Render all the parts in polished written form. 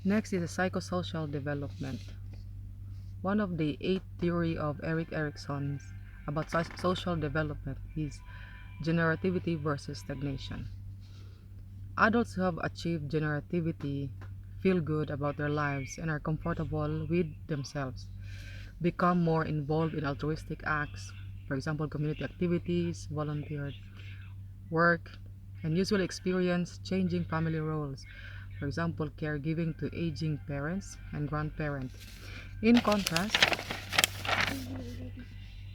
Next is the psychosocial development. One of the 8 theory of Erik Erikson about social development is generativity versus stagnation. Adults who have achieved generativity feel good about their lives and are comfortable with themselves, become more involved in altruistic acts, for example, community activities, volunteer work, and usually experience changing family roles, for example, caregiving to aging parents and grandparents. In contrast,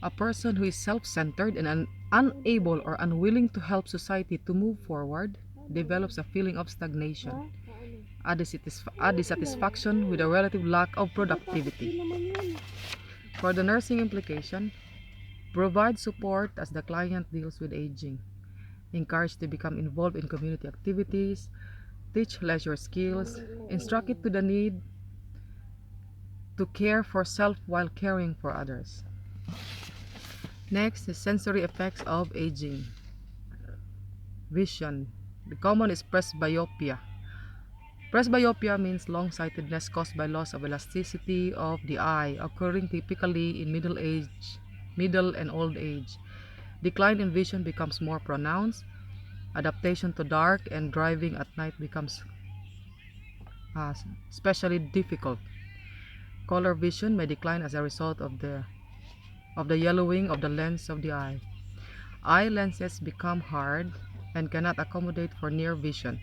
a person who is self-centered and unable or unwilling to help society to move forward develops a feeling of stagnation, a dissatisfaction with a relative lack of productivity. For the nursing implication, provide support as the client deals with aging. Encourage to become involved in community activities, teach leisure skills, instruct it to the need to care for self while caring for others. Next is sensory effects of aging. Vision. The common is presbyopia. Presbyopia means long-sightedness caused by loss of elasticity of the eye, occurring typically in middle and old age. Decline in vision becomes more pronounced. Adaptation to dark and driving at night becomes uh, especially difficult. Color vision may decline as a result of the yellowing of the lens of the eye. Eye lenses become hard and cannot accommodate for near vision,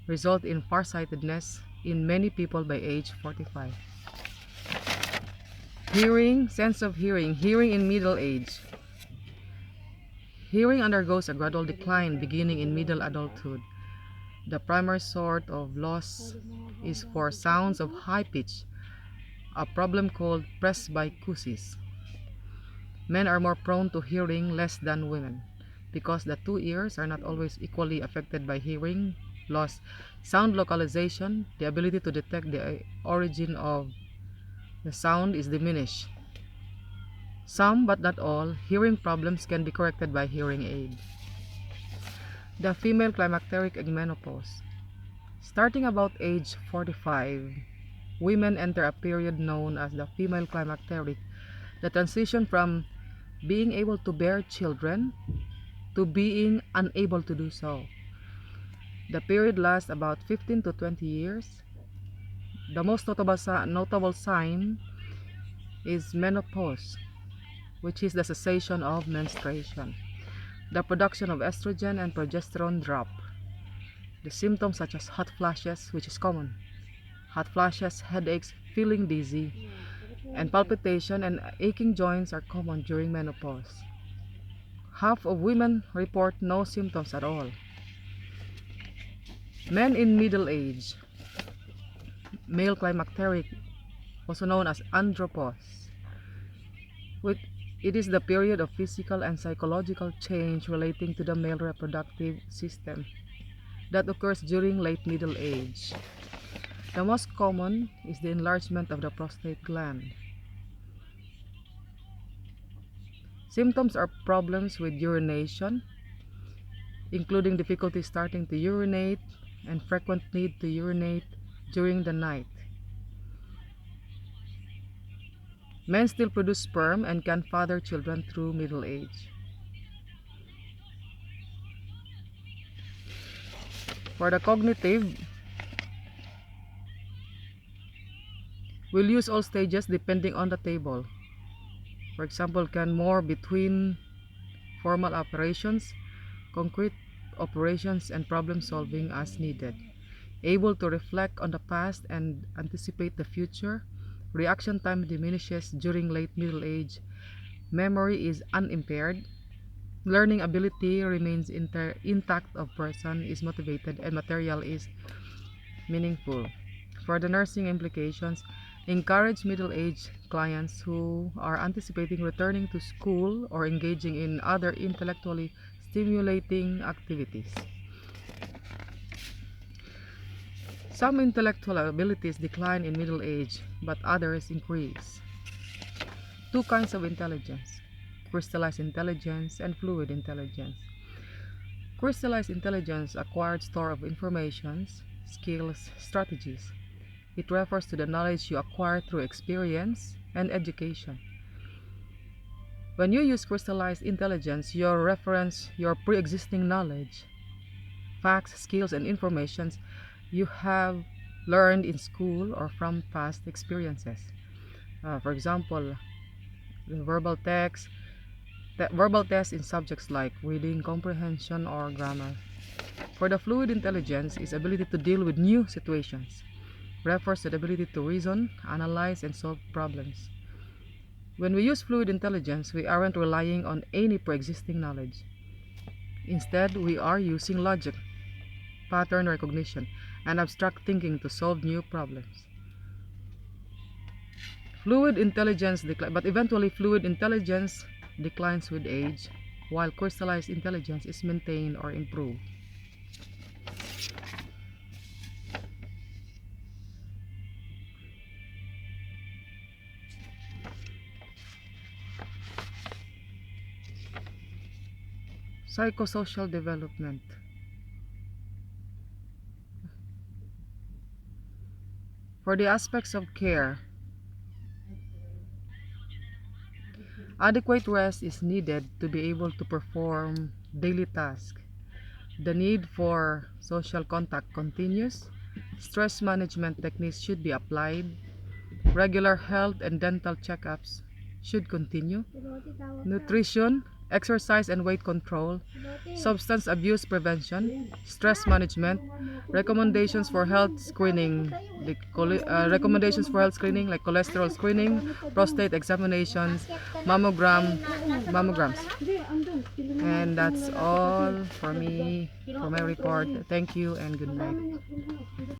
result in farsightedness in many people by age 45. Hearing, sense of hearing in middle age. Hearing undergoes a gradual decline beginning in middle adulthood. The primary sort of loss is for sounds of high pitch, a problem called presbycusis. Men are more prone to hearing less than women because the two ears are not always equally affected by hearing loss. Sound localization, the ability to detect the origin of the sound, is diminished. Some, but not all, hearing problems can be corrected by hearing aid. The female climacteric menopause. Starting about age 45, women enter a period known as the female climacteric, the transition from being able to bear children to being unable to do so. The period lasts about 15 to 20 years. The most notable sign is menopause, which is the cessation of menstruation. The production of estrogen and progesterone drop. The symptoms such as hot flashes, which is common, hot flashes, headaches, feeling dizzy, and palpitation and aching joints are common during menopause. Half of women report no symptoms at all. Men in middle age, male climacteric, also known as andropause. It is the period of physical and psychological change relating to the male reproductive system that occurs during late middle age. The most common is the enlargement of the prostate gland. Symptoms are problems with urination, including difficulty starting to urinate and frequent need to urinate during the night. Men still produce sperm and can father children through middle age. For the cognitive, we'll use all stages depending on the table. For example, can more between formal operations, concrete operations, and problem solving as needed. Able to reflect on the past and anticipate the future. Reaction time diminishes during late middle age. Memory is unimpaired. Learning ability remains intact of person is motivated and material is meaningful. For the nursing implications, encourage middle-aged clients who are anticipating returning to school or engaging in other intellectually stimulating activities. Some intellectual abilities decline in middle age, but others increase. Two kinds of intelligence: crystallized intelligence and fluid intelligence. Crystallized intelligence acquired store of informations, skills, strategies. It refers to the knowledge you acquire through experience and education. When you use crystallized intelligence, you reference your pre-existing knowledge, facts, skills, and informations you have learned in school or from past experiences. For example, the verbal test in subjects like reading, comprehension, or grammar. For the fluid intelligence is ability to deal with new situations, refers to the ability to reason, analyze, and solve problems. When we use fluid intelligence, we aren't relying on any pre-existing knowledge. Instead, we are using logic, pattern recognition, and abstract thinking to solve new problems. Fluid intelligence but eventually fluid intelligence declines with age, while crystallized intelligence is maintained or improved. Psychosocial development. For the aspects of care, adequate rest is needed to be able to perform daily tasks. The need for social contact continues. Stress management techniques should be applied. Regular health and dental checkups should continue. Nutrition, exercise and weight control, substance abuse prevention, stress management, recommendations for health screening, like cholesterol screening, prostate examinations, mammograms. And that's all for me for my report. Thank you and good night.